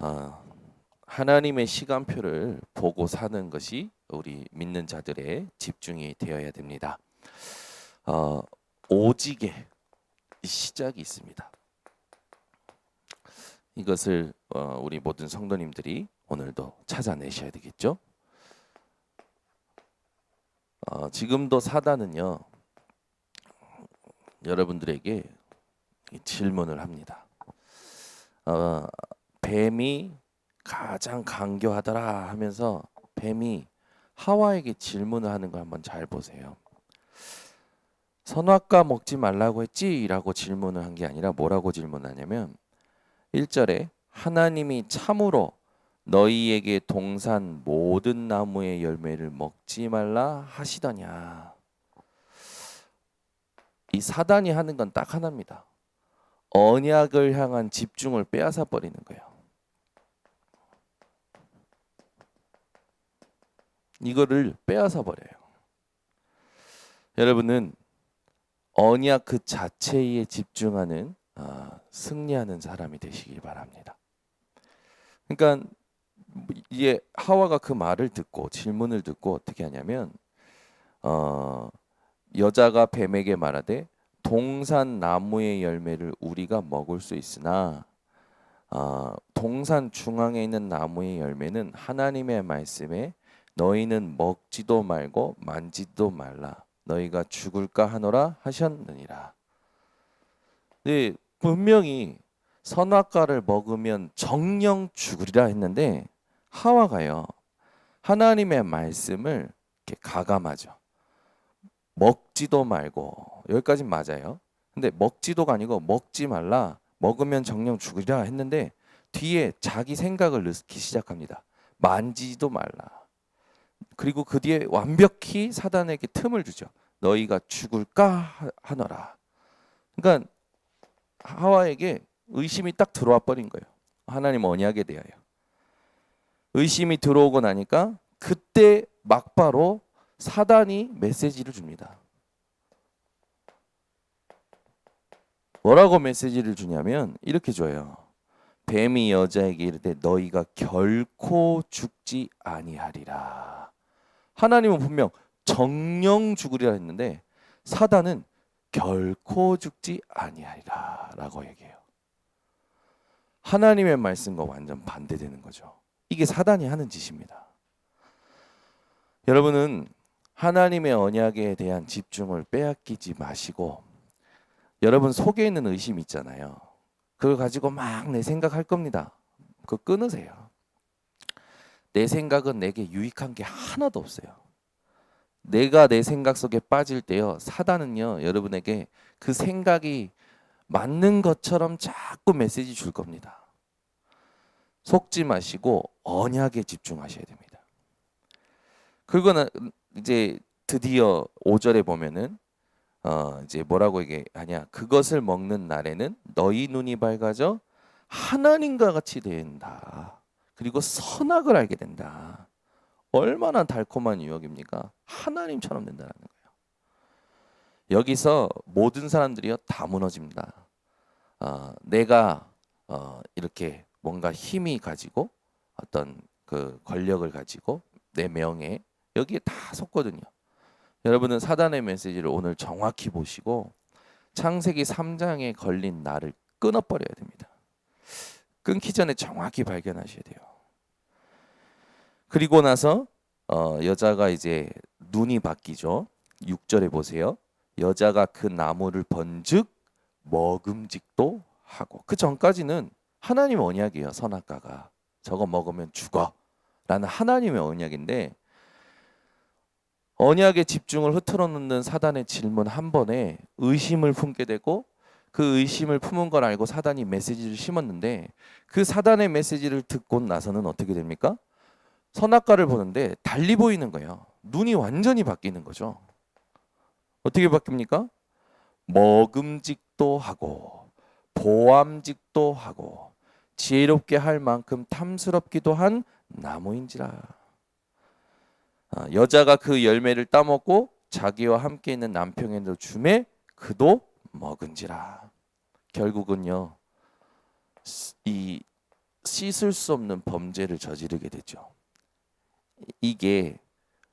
아, 하나님의 시간표를 보고 사는 것이 우리 믿는 자들의 집중이 되어야 됩니다. 어, 오직의 시작이 있습니다. 이것을 우리 모든 성도님들이 오늘도 찾아내셔야 되겠죠. 지금도 사단은요, 여러분들에게 질문을 합니다. 뱀이 가장 강교하더라 하면서 뱀이 하와에게 질문을 하는 거 한번 잘 보세요. 선악과 먹지 말라고 했지? 라고 질문을 한 게 아니라 뭐라고 질문하냐면 1절에 하나님이 참으로 너희에게 동산 모든 나무의 열매를 먹지 말라 하시더냐. 이 사단이 하는 건 딱 하나입니다. 언약을 향한 집중을 빼앗아 버리는 거예요. 이거를 빼앗아 버려요. 여러분은 언약 그 자체에 집중하는 승리하는 사람이 되시길 바랍니다. 그러니까 이게 하와가 그 말을 듣고 질문을 듣고 어떻게 하냐면 여자가 뱀에게 말하되 동산 나무의 열매를 우리가 먹을 수 있으나 동산 중앙에 있는 나무의 열매는 하나님의 말씀에 너희는 먹지도 말고 만지도 말라 너희가 죽을까 하노라 하셨느니라. 네, 분명히 선악과를 먹으면 정령 죽으리라 했는데 하와가요 하나님의 말씀을 이렇게 가감하죠. 먹지도 말고 여기까지 맞아요. 근데 먹지도가 아니고 먹지 말라 먹으면 정령 죽으리라 했는데 뒤에 자기 생각을 넣기 시작합니다. 만지지도 말라. 그리고 그 뒤에 완벽히 사단에게 틈을 주죠. 너희가 죽을까 하노라. 그러니까 하와에게 의심이 딱 들어와 버린 거예요. 하나님 언약에 대하여. 의심이 들어오고 나니까 그때 막바로 사단이 메시지를 줍니다. 뭐라고 메시지를 주냐면 이렇게 줘요. 뱀이 여자에게 이르되 너희가 결코 죽지 아니하리라. 하나님은 분명 정령 죽으리라 했는데 사단은 결코 죽지 아니하리라 라고 얘기해요. 하나님의 말씀과 완전 반대되는 거죠. 이게 사단이 하는 짓입니다. 여러분은 하나님의 언약에 대한 집중을 빼앗기지 마시고 여러분 속에 있는 의심 있잖아요. 그걸 가지고 막 내 생각할 겁니다. 그거 끊으세요. 내 생각은 내게 유익한 게 하나도 없어요. 내가 내 생각 속에 빠질 때요. 사단은요. 여러분에게 그 생각이 맞는 것처럼 자꾸 메시지 줄 겁니다. 속지 마시고 언약에 집중하셔야 됩니다. 그거는 이제 드디어 5절에 보면은 이제 뭐라고 얘기하냐? 그것을 먹는 날에는 너희 눈이 밝아져 하나님과 같이 된다. 그리고 선악을 알게 된다. 얼마나 달콤한 유혹입니까? 하나님처럼 된다는 거예요. 여기서 모든 사람들이요 다 무너집니다. 내가 이렇게 뭔가 힘이 가지고 어떤 그 권력을 가지고 내 명예 여기에 다 속거든요. 여러분은 사단의 메시지를 오늘 정확히 보시고 창세기 3장에 걸린 나를 끊어버려야 됩니다. 끊기 전에 정확히 발견하셔야 돼요. 그리고 나서 여자가 이제 눈이 바뀌죠. 6절에 보세요. 여자가 그 나무를 본즉 먹음직도 하고 그 전까지는 하나님 언약이에요. 선악과가 저거 먹으면 죽어 라는 하나님의 언약인데 언약의 집중을 흐트러 놓는 사단의 질문 한 번에 의심을 품게 되고 그 의심을 품은 걸 알고 사단이 메시지를 심었는데 그 사단의 메시지를 듣고 나서는 어떻게 됩니까? 선악과를 보는데 달리 보이는 거예요. 눈이 완전히 바뀌는 거죠. 어떻게 바뀝니까? 먹음직도 하고 보암직도 하고 지혜롭게 할 만큼 탐스럽기도 한 나무인지라. 여자가 그 열매를 따먹고 자기와 함께 있는 남편에도 주매 그도 먹은지라. 결국은요 이 씻을 수 없는 범죄를 저지르게 되죠. 이게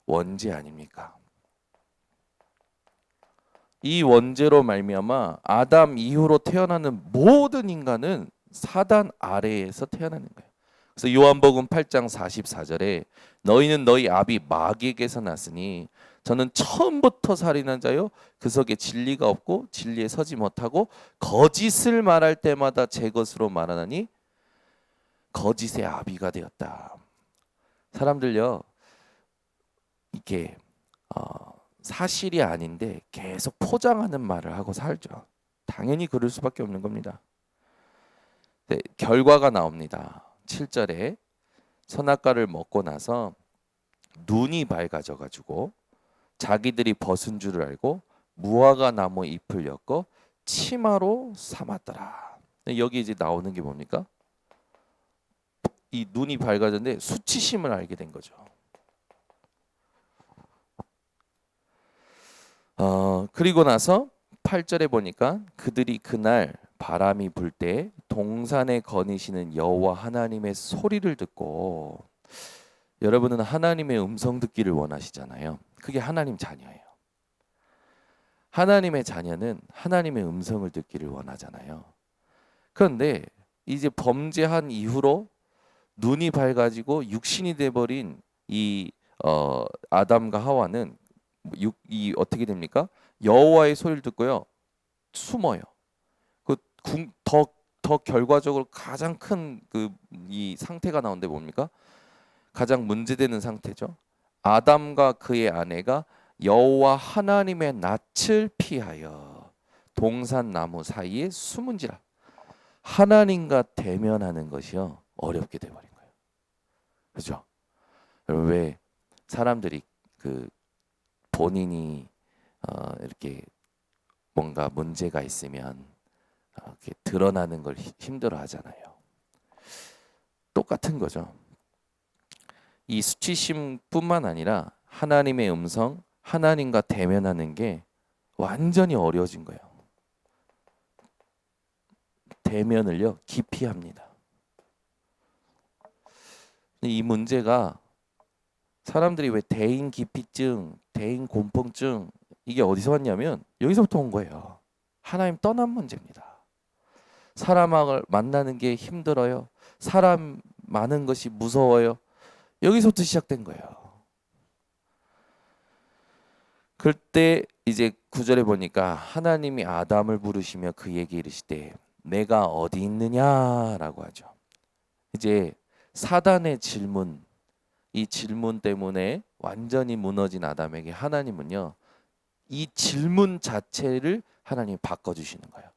원죄 아닙니까? 이 원죄로 말미암아 아담 이후로 태어나는 모든 인간은 사단 아래에서 태어나는 거예요. 그래서 요한복음 8장 44절에 너희는 너희 아비 마귀에게서 났으니 저는 처음부터 살인한 자요 그 속에 진리가 없고 진리에 서지 못하고 거짓을 말할 때마다 제 것으로 말하나니 거짓의 아비가 되었다. 사람들요 이게 사실이 아닌데 계속 포장하는 말을 하고 살죠. 당연히 그럴 수밖에 없는 겁니다. 네, 결과가 나옵니다. 7절에 선악과를 먹고 나서 눈이 밝아져 가지고 자기들이 벗은 줄을 알고 무화과 나무 잎을 엮어 치마로 삼았더라. 여기 이제 나오는 게 뭡니까? 이 눈이 밝아졌는데 수치심을 알게 된 거죠. 그리고 나서 8절에 보니까 그들이 그날 바람이 불 때 동산에 거니시는 여호와 하나님의 소리를 듣고, 여러분은 하나님의 음성 듣기를 원하시잖아요. 그게 하나님 자녀예요. 하나님의 자녀는 하나님의 음성을 듣기를 원하잖아요. 그런데 이제 범죄한 이후로 눈이 밝아지고 육신이 돼버린 이 아담과 하와는 이 어떻게 됩니까? 여호와의 소리를 듣고요 숨어요. 더 결과적으로 가장 큰 이 상태가 나오는데 뭡니까? 가장 문제되는 상태죠. 아담과 그의 아내가 여호와 하나님의 낯을 피하여 동산 나무 사이에 숨은지라. 하나님과 대면하는 것이요 어렵게 돼버린 거예요. 그렇죠? 여러분 왜 사람들이 본인이 이렇게 뭔가 문제가 있으면 이렇게 드러나는 걸 힘들어 하잖아요. 똑같은 거죠. 이 수치심뿐만 아니라 하나님의 음성, 하나님과 대면하는 게 완전히 어려워진 거예요. 대면을요 깊이 합니다. 이 문제가 사람들이 왜 대인 기피증, 대인 공포증 이게 어디서 왔냐면 여기서부터 온 거예요. 하나님 떠난 문제입니다. 사람을 만나는 게 힘들어요. 사람 많은 것이 무서워요. 여기서부터 시작된 거예요. 그때 이제 9절에 보니까 하나님이 아담을 부르시며 그에게 이르시되 내가 어디 있느냐라고 하죠. 이제 사단의 질문, 이 질문 때문에 완전히 무너진 아담에게 하나님은요 이 질문 자체를 하나님이 바꿔주시는 거예요.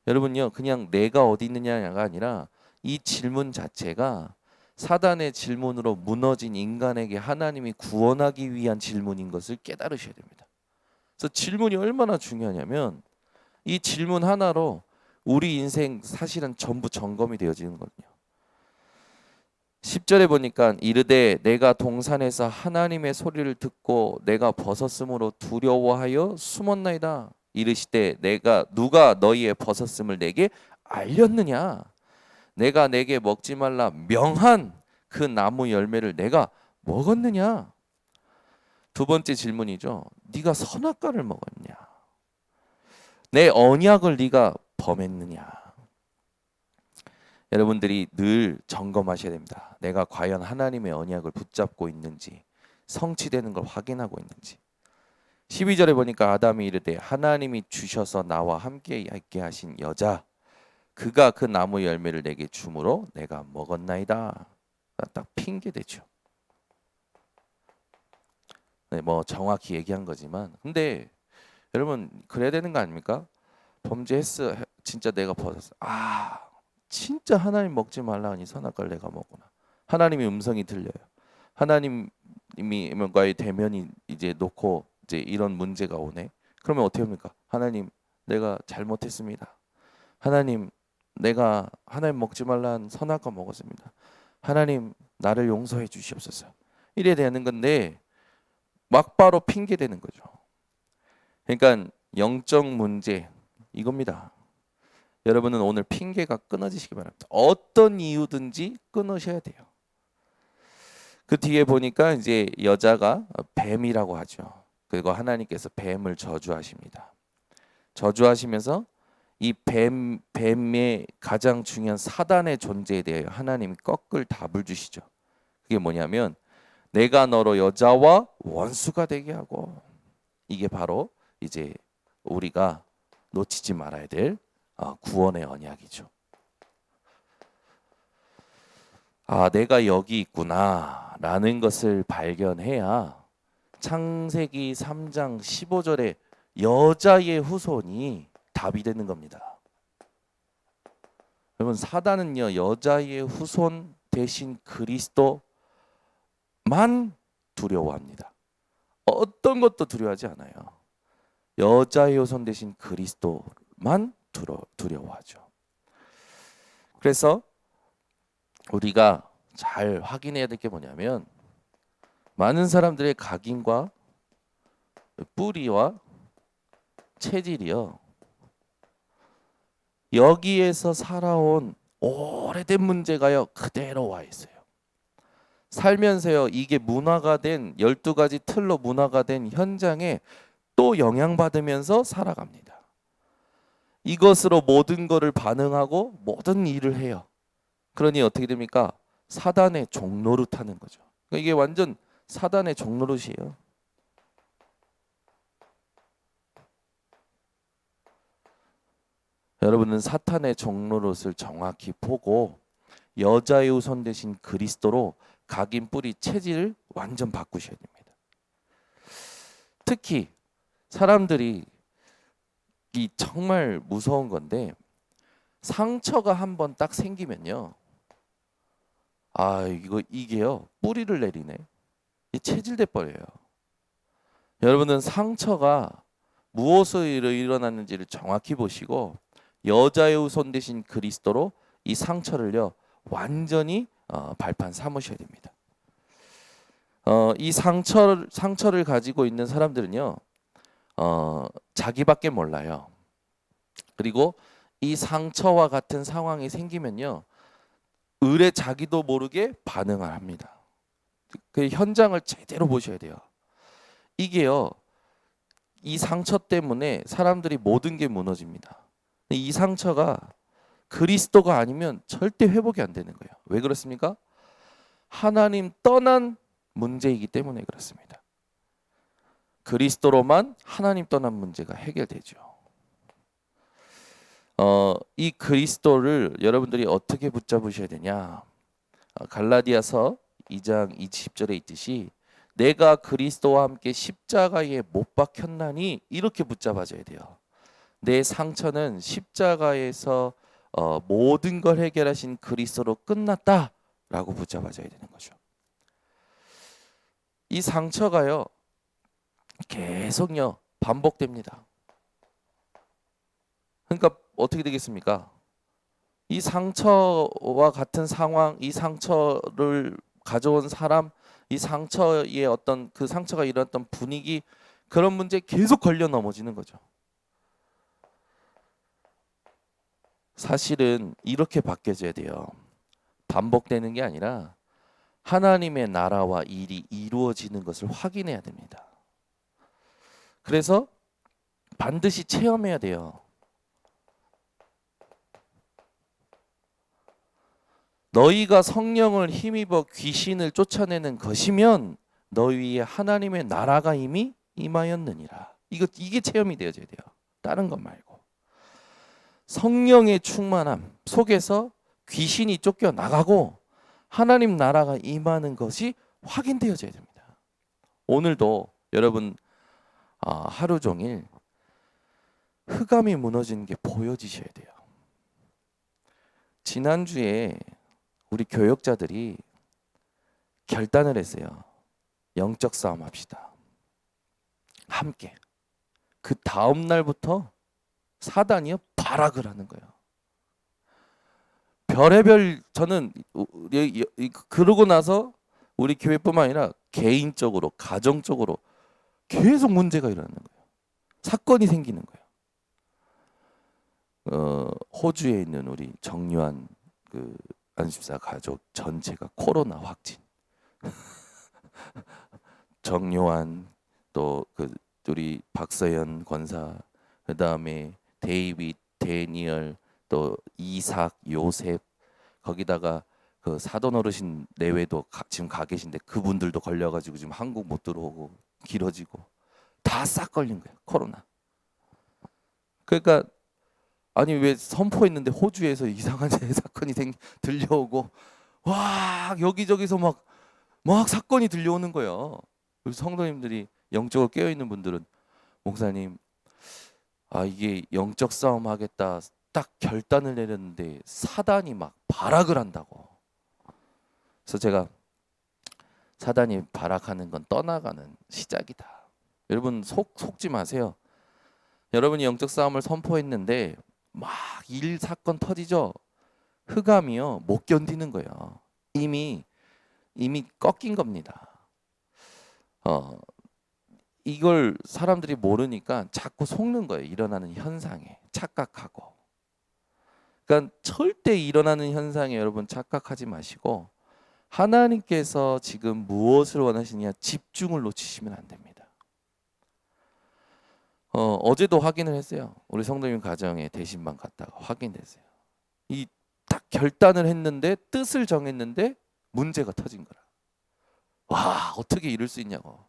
여러분요 그냥 내가 어디 있느냐가 아니라 이 질문 자체가 사단의 질문으로 무너진 인간에게 하나님이 구원하기 위한 질문인 것을 깨달으셔야 됩니다. 그래서 질문이 얼마나 중요하냐면 이 질문 하나로 우리 인생 사실은 전부 점검이 되어지는 거거든요. 10절에 보니까 이르되 내가 동산에서 하나님의 소리를 듣고 내가 벗었으므로 두려워하여 숨었나이다. 이르시되 누가 너희의 벗었음을 내게 알렸느냐? 내가 내게 먹지 말라 명한 그 나무 열매를 내가 먹었느냐? 두 번째 질문이죠. 네가 선악과를 먹었냐? 내 언약을 네가 범했느냐? 여러분들이 늘 점검하셔야 됩니다. 내가 과연 하나님의 언약을 붙잡고 있는지, 성취되는 걸 확인하고 있는지. 12절에 보니까 아담이 이르되 하나님이 주셔서 나와 함께 있게 하신 여자 그가 그 나무 열매를 내게 주므로 내가 먹었나이다. 딱 핑계대죠. 네, 뭐 정확히 얘기한 거지만 근데 여러분 그래야 되는 거 아닙니까? 범죄했어. 진짜 내가 벗었어. 진짜 하나님 먹지 말라 하니 선악과를 내가 먹구나. 하나님의 음성이 들려요. 하나님과의 대면이 이제 놓고 이제 이런 문제가 오네. 그러면 어떻게 합니까? 하나님 내가 잘못했습니다. 하나님 내가 하나님 먹지 말라는 선악과 먹었습니다. 하나님 나를 용서해 주시옵소서. 이래야 되는 건데 막바로 핑계 대는 거죠. 그러니까 영적 문제 이겁니다. 여러분은 오늘 핑계가 끊어지시기 바랍니다. 어떤 이유든지 끊으셔야 돼요. 그 뒤에 보니까 이제 여자가 뱀이라고 하죠. 그리고 하나님께서 뱀을 저주하십니다. 저주하시면서 이 뱀의 가장 중요한 사단의 존재에 대해 하나님이 거꾸로 답을 주시죠. 그게 뭐냐면 내가 너로 여자와 원수가 되게 하고, 이게 바로 이제 우리가 놓치지 말아야 될 구원의 언약이죠. 아, 내가 여기 있구나라는 것을 발견해야 창세기 3장 15절에 여자의 후손이 답이 되는 겁니다. 여러분, 사단은요, 여자의 후손 대신 그리스도만 두려워합니다. 어떤 것도 두려워하지 않아요. 여자의 후손 대신 그리스도만 두려워하죠. 그래서 우리가 잘 확인해야 될 게 뭐냐면, 많은 사람들의 각인과 뿌리와 체질이요, 여기에서 살아온 오래된 문제가요 그대로 와 있어요. 살면서요 이게 문화가 된 12가지 틀로 문화가 된 현장에 또 영향받으면서 살아갑니다. 이것으로 모든 것을 반응하고 모든 일을 해요. 그러니 어떻게 됩니까? 사단의 종노릇하는 거죠. 그러니까 이게 완전 사단의 종노릇이에요. 여러분은 사탄의 종노릇을 정확히 보고 여자의 후손 대신 그리스도로 각인 뿌리 체질을 완전 바꾸셔야 됩니다. 특히 사람들이 이 정말 무서운 건데, 상처가 한번 딱 생기면요, 아 이게요 뿌리를 내리네, 이 체질돼 버려요. 여러분은 상처가 무엇으로 일어났는지를 정확히 보시고 여자의 후손 대신 그리스도로 이 상처를요 완전히 발판 삼으셔야 됩니다. 이 상처를 가지고 있는 사람들은요 자기밖에 몰라요. 그리고 이 상처와 같은 상황이 생기면요 의뢰 자기도 모르게 반응을 합니다. 그 현장을 제대로 보셔야 돼요. 이게요 이 상처 때문에 사람들이 모든 게 무너집니다. 이 상처가 그리스도가 아니면 절대 회복이 안 되는 거예요. 왜 그렇습니까? 하나님 떠난 문제이기 때문에 그렇습니다. 그리스도로만 하나님 떠난 문제가 해결되죠. 이 그리스도를 여러분들이 어떻게 붙잡으셔야 되냐? 갈라디아서 2장 20절에 있듯이 내가 그리스도와 함께 십자가에 못 박혔나니 이렇게 붙잡아줘야 돼요. 내 상처는 십자가에서 모든 걸 해결하신 그리스도로 끝났다라고 붙잡아줘야 되는 거죠. 이 상처가요 계속요 반복됩니다. 그러니까 어떻게 되겠습니까? 이 상처와 같은 상황, 이 상처를 가져온 사람, 이 상처의 어떤 그 상처가 일어났던 분위기, 그런 문제에 계속 걸려 넘어지는 거죠. 사실은 이렇게 바뀌어져야 돼요. 반복되는 게 아니라 하나님의 나라와 일이 이루어지는 것을 확인해야 됩니다. 그래서 반드시 체험해야 돼요. 너희가 성령을 힘입어 귀신을 쫓아내는 것이면 너희 위에 하나님의 나라가 이미 임하였느니라. 이게 체험이 되어져야 돼요. 다른 것 말고. 성령의 충만함 속에서 귀신이 쫓겨나가고 하나님 나라가 임하는 것이 확인되어져야 됩니다. 오늘도 여러분 하루 종일 흑암이 무너지는 게 보여지셔야 돼요. 지난주에 우리 교역자들이 결단을 했어요. 영적 싸움 합시다. 함께. 그 다음 날부터 사단이요 발악을 하는 거예요. 별의별, 저는 그러고 나서 우리 교회뿐만 아니라 개인적으로 가정적으로 계속 문제가 일어나는 거예요. 사건이 생기는 거예요. 호주에 있는 우리 정유한 그 안식사 가족 전체가 코로나 확진. 정요한 또 그 우리 박서연 권사, 그다음에 데이빗, 데니얼, 또 이삭, 요셉, 거기다가 그 사돈 어르신 내외도 지금 가 계신데 그분들도 걸려가지고 지금 한국 못 들어오고 길어지고 다 싹 걸린 거예요, 코로나. 그러니까 아니 왜 선포했는데 호주에서 이상한 사건이 들려오고 와 여기저기서 막 사건이 들려오는 거예요. 그래서 성도님들이 영적으로 깨어 있는 분들은 목사님, 아 이게 영적 싸움 하겠다 딱 결단을 내렸는데 사단이 막 발악을 한다고. 그래서 제가 사단이 발악하는 건 떠나가는 시작이다. 여러분 속지 마세요. 여러분이 영적 싸움을 선포했는데 막 일 사건 터지죠. 흑암이요 못 견디는 거예요. 이미 꺾인 겁니다. 이걸 사람들이 모르니까 자꾸 속는 거예요. 일어나는 현상에 착각하고. 그러니까 절대 일어나는 현상에 여러분 착각하지 마시고 하나님께서 지금 무엇을 원하시냐 집중을 놓치시면 안 됩니다. 어제도 확인을 했어요. 우리 성도님 가정에 대신방 갔다가 확인됐어요. 이 딱 결단을 했는데 뜻을 정했는데 문제가 터진 거라. 와 어떻게 이럴 수 있냐고.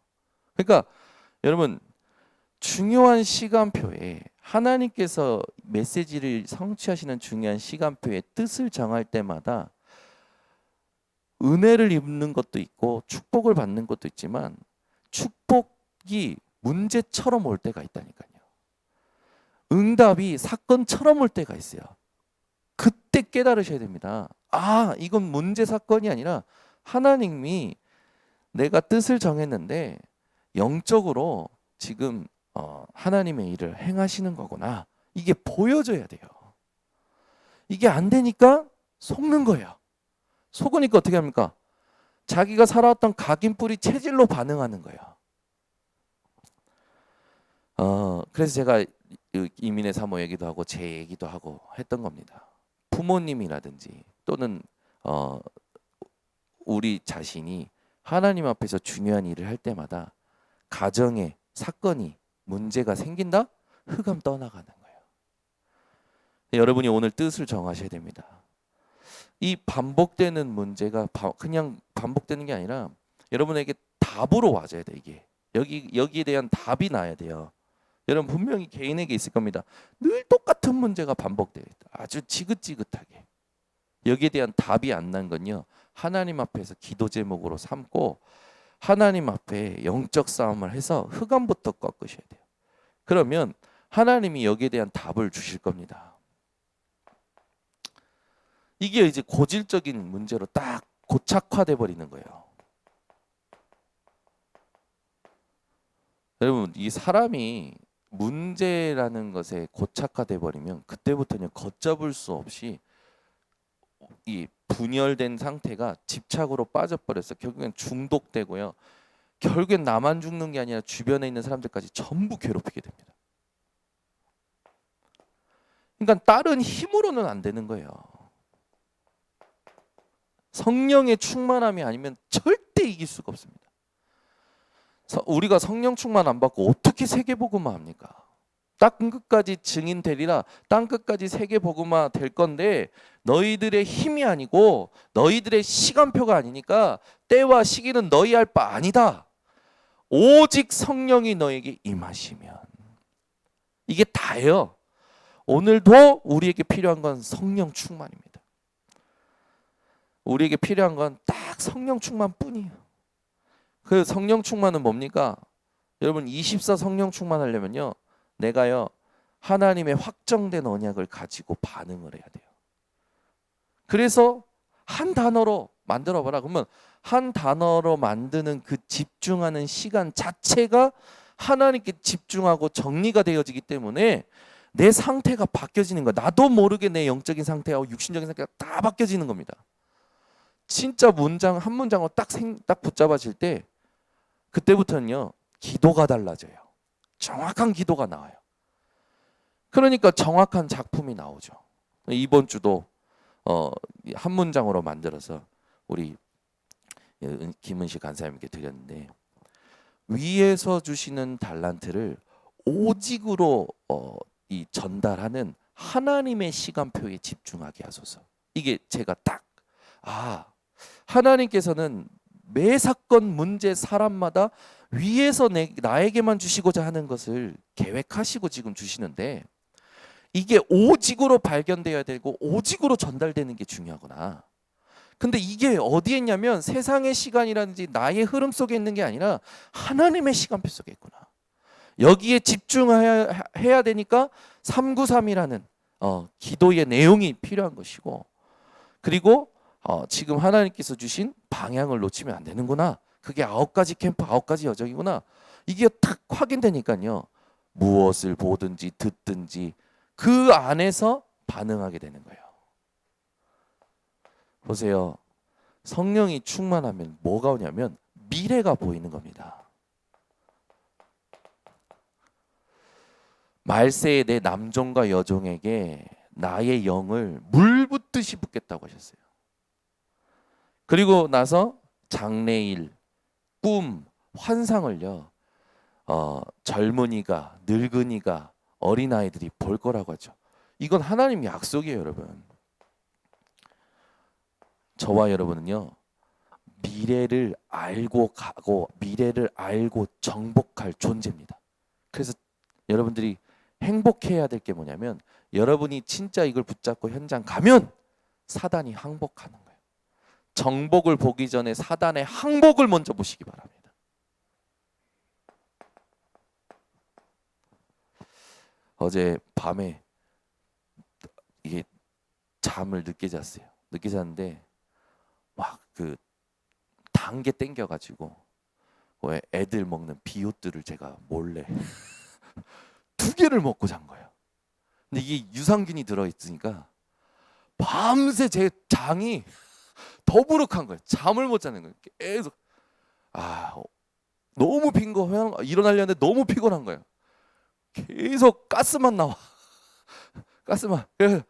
그러니까 여러분 중요한 시간표에 하나님께서 메시지를 성취하시는 중요한 시간표에 뜻을 정할 때마다 은혜를 입는 것도 있고 축복을 받는 것도 있지만 축복이 문제처럼 올 때가 있다니까요. 응답이 사건처럼 올 때가 있어요. 그때 깨달으셔야 됩니다. 아 이건 문제 사건이 아니라 하나님이 내가 뜻을 정했는데 영적으로 지금 하나님의 일을 행하시는 거구나. 이게 보여져야 돼요. 이게 안 되니까 속는 거예요. 속으니까 어떻게 합니까? 자기가 살아왔던 각인뿌리 체질로 반응하는 거예요. 그래서 제가 이민의 사모 얘기도 하고 제 얘기도 하고 했던 겁니다. 부모님이라든지 또는 우리 자신이 하나님 앞에서 중요한 일을 할 때마다 가정에 사건이 문제가 생긴다? 흑암 떠나가는 거예요. 여러분이 오늘 뜻을 정하셔야 됩니다. 이 반복되는 문제가 그냥 반복되는 게 아니라 여러분에게 답으로 와줘야 돼. 이게 여기에 대한 답이 나야 돼요. 여러분 분명히 개인에게 있을 겁니다. 늘 똑같은 문제가 반복돼요. 아주 지긋지긋하게. 여기에 대한 답이 안 난 건요. 하나님 앞에서 기도 제목으로 삼고 하나님 앞에 영적 싸움을 해서 흑암부터 꺾으셔야 돼요. 그러면 하나님이 여기에 대한 답을 주실 겁니다. 이게 이제 고질적인 문제로 딱 고착화돼 버리는 거예요. 여러분 이 사람이 문제라는 것에 고착화돼 버리면 그때부터는 걷잡을 수 없이 이 분열된 상태가 집착으로 빠져버려서 결국엔 중독되고요. 결국엔 나만 죽는 게 아니라 주변에 있는 사람들까지 전부 괴롭히게 됩니다. 그러니까 다른 힘으로는 안 되는 거예요. 성령의 충만함이 아니면 절대 이길 수가 없습니다. 우리가 성령 충만 안 받고 어떻게 세계복음화 합니까? 땅 끝까지 증인 되리라. 땅 끝까지 세계복음화 될 건데 너희들의 힘이 아니고 너희들의 시간표가 아니니까 때와 시기는 너희 할 바 아니다. 오직 성령이 너에게 임하시면. 이게 다예요. 오늘도 우리에게 필요한 건 성령 충만입니다. 우리에게 필요한 건 딱 성령 충만뿐이에요. 그 성령 충만은 뭡니까? 여러분 24 성령 충만하려면요. 내가요. 하나님의 확정된 언약을 가지고 반응을 해야 돼요. 그래서 한 단어로 만들어봐라. 그러면 한 단어로 만드는 그 집중하는 시간 자체가 하나님께 집중하고 정리가 되어지기 때문에 내 상태가 바뀌어지는 거야. 나도 모르게 내 영적인 상태하고 육신적인 상태가 다 바뀌어지는 겁니다. 진짜 문장 한 문장으로 딱 붙잡아질 때 그때부터는요. 기도가 달라져요. 정확한 기도가 나와요. 그러니까 정확한 작품이 나오죠. 이번 주도 한 문장으로 만들어서 우리 김은식 간사님께 드렸는데, 위에서 주시는 달란트를 오직으로 이 전달하는 하나님의 시간표에 집중하게 하소서. 이게 제가 딱 하나님께서는 매 사건 문제 사람마다 위에서 나에게만 주시고자 하는 것을 계획하시고 지금 주시는데, 이게 오직으로 발견되어야 되고 오직으로 전달되는 게 중요하구나. 근데 이게 어디에 있냐면 세상의 시간이라든지 나의 흐름 속에 있는 게 아니라 하나님의 시간표 속에 있구나. 여기에 집중해야 되니까 393이라는 기도의 내용이 필요한 것이고, 그리고 지금 하나님께서 주신 방향을 놓치면 안 되는구나. 그게 9가지 캠프 9가지 여정이구나. 이게 탁 확인되니까요, 무엇을 보든지 듣든지 그 안에서 반응하게 되는 거예요. 보세요. 성령이 충만하면 뭐가 오냐면 미래가 보이는 겁니다. 말세에 내 남종과 여종에게 나의 영을 물 붓듯이 붓겠다고 하셨어요. 그리고 나서 장래일, 꿈, 환상을요, 젊은이가, 늙은이가, 어린아이들이 볼 거라고 하죠. 이건 하나님 약속이에요, 여러분. 저와 여러분은요, 미래를 알고 가고 미래를 알고 정복할 존재입니다. 그래서 여러분들이 행복해야 될 게 뭐냐면, 여러분이 진짜 이걸 붙잡고 현장 가면 사단이 항복하는 거예요. 정복을 보기 전에 사단의 항복을 먼저 보시기 바랍니다. 어제 밤에 이게 잠을 늦게 잤어요. 늦게 잤는데 막 그 단 게 땡겨가지고 왜 애들 먹는 비옷들을 제가 몰래 2개를 먹고 잔 거예요. 근데 이게 유산균이 들어있으니까 밤새 제 장이 더부룩한 거예요. 잠을 못 자는 거예요. 계속 너무 일어나려는데 너무 피곤한 거예요. 계속 가스만 나와. 가스만. 그래서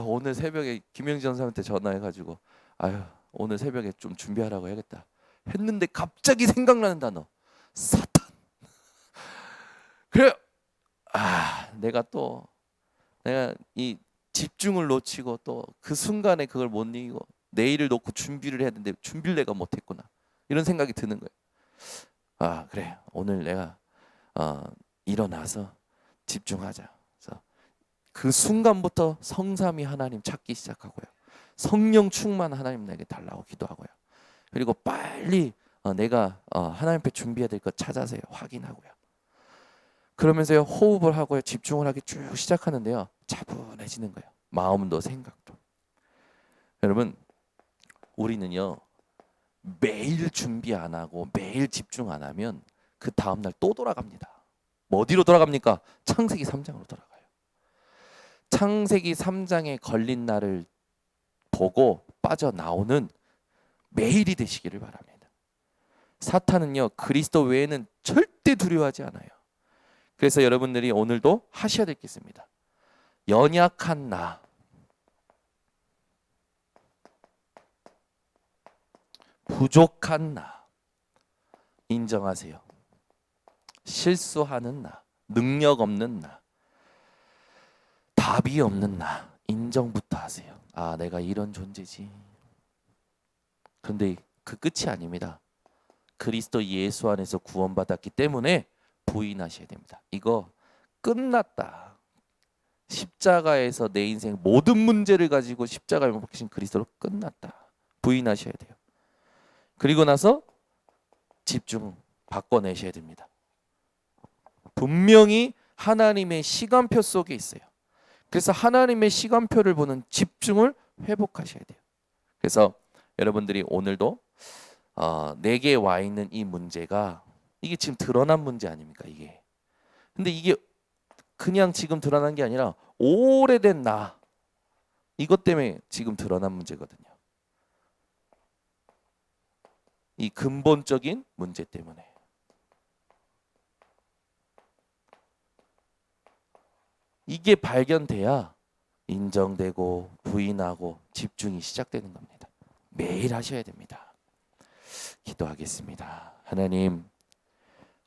오늘 새벽에 김영지 전사한테 전화해가지고 오늘 새벽에 좀 준비하라고 해야겠다 했는데, 갑자기 생각나는 단어 사탄. 그래 내가 이 집중을 놓치고 또 그 순간에 그걸 못 이기고 내일을 놓고 준비를 해야 되는데 준비를 내가 못했구나, 이런 생각이 드는 거예요. 그래 오늘 내가 일어나서 집중하자. 그래서 그 순간부터 성삼위 하나님 찾기 시작하고요, 성령 충만 하나님 내게 달라고 기도하고요, 그리고 빨리 내가 하나님 앞에 준비해야 될 것 찾아서요, 확인하고요. 그러면서요, 호흡을 하고요, 집중을 하기 쭉 시작하는데요, 차분해지는 거예요. 마음도 생각도. 여러분, 우리는요, 매일 준비 안 하고 매일 집중 안 하면 그 다음날 또 돌아갑니다. 뭐 어디로 돌아갑니까? 창세기 3장으로 돌아가요. 창세기 3장에 걸린 날을 보고 빠져나오는 매일이 되시기를 바랍니다. 사탄은요, 그리스도 외에는 절대 두려워하지 않아요. 그래서 여러분들이 오늘도 하셔야 될 게 있습니다. 연약한 나, 부족한 나 인정하세요. 실수하는 나, 능력 없는 나, 답이 없는 나 인정부터 하세요. 내가 이런 존재지. 그런데 그 끝이 아닙니다. 그리스도 예수 안에서 구원받았기 때문에 부인하셔야 됩니다. 이거 끝났다. 십자가에서 내 인생 모든 문제를 가지고 십자가에 못 박히신 그리스도로 끝났다. 부인하셔야 돼요. 그리고 나서 집중 바꿔내셔야 됩니다. 분명히 하나님의 시간표 속에 있어요. 그래서 하나님의 시간표를 보는 집중을 회복하셔야 돼요. 그래서 여러분들이 오늘도 내게 와 있는 이 문제가, 이게 지금 드러난 문제 아닙니까, 이게. 근데 이게 그냥 지금 드러난 게 아니라 오래된 나, 이것 때문에 지금 드러난 문제거든요. 이 근본적인 문제 때문에. 이게 발견돼야 인정되고 부인하고 집중이 시작되는 겁니다. 매일 하셔야 됩니다. 기도하겠습니다. 하나님,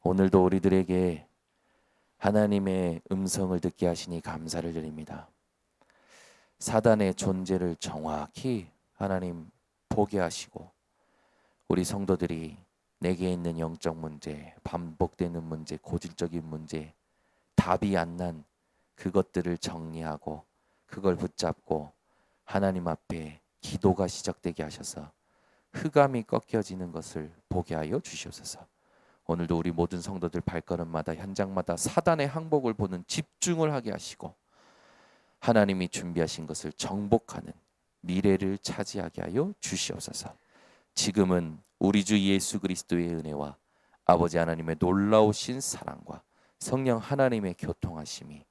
오늘도 우리들에게 하나님의 음성을 듣게 하시니 감사를 드립니다. 사단의 존재를 정확히 하나님 보게 하시고 우리 성도들이 내게 있는 영적 문제, 반복되는 문제, 고질적인 문제, 답이 안 난 그것들을 정리하고 그걸 붙잡고 하나님 앞에 기도가 시작되게 하셔서 흑암이 꺾여지는 것을 보게 하여 주시옵소서. 오늘도 우리 모든 성도들 발걸음마다 현장마다 사단의 항복을 보는 집중을 하게 하시고 하나님이 준비하신 것을 정복하는 미래를 차지하게 하여 주시옵소서. 지금은 우리 주 예수 그리스도의 은혜와 아버지 하나님의 놀라우신 사랑과 성령 하나님의 교통하심이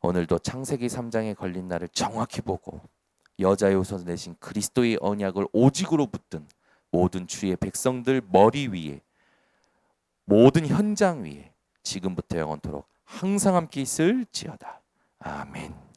오늘도 창세기 3장에 걸린 날을 정확히 보고 여자의 옷을 내신 그리스도의 언약을 오직으로 붙든 모든 주의 백성들 머리 위에 모든 현장 위에 지금부터 영원토록 항상 함께 있을지어다. 아멘.